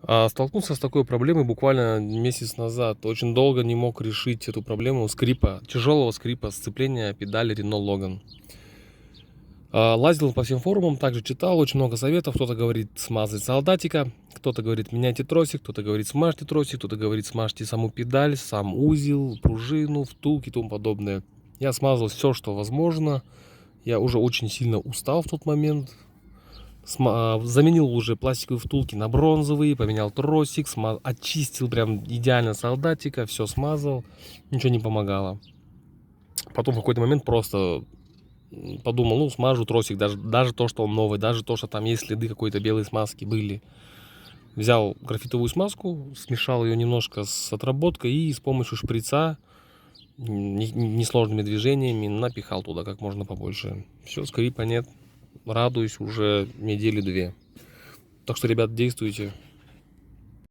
Столкнулся с такой проблемой буквально месяц назад. Очень долго не мог решить эту проблему скрипа, тяжелого скрипа сцепления педали Renault Logan. Лазил по всем форумам, также читал очень много советов. Кто-то говорит смазать солдатика, кто-то говорит меняйте тросик, кто-то говорит смажьте тросик, кто-то говорит смажьте саму педаль, сам узел, пружину, втулки и тому подобное. Я смазал все, что возможно. Я уже очень сильно устал в тот момент. Заменил уже пластиковые втулки на бронзовые, поменял тросик, очистил прям идеально солдатика, все смазал, ничего не помогало. Потом в какой-то момент просто подумал, ну смажу тросик, даже то, что он новый, даже то, что там есть следы какой-то белой смазки были. Взял графитовую смазку, смешал ее немножко с отработкой и с помощью шприца несложными движениями напихал туда как можно побольше. Все, скрипа нет, радуюсь уже недели 2. Так что, ребят, действуйте.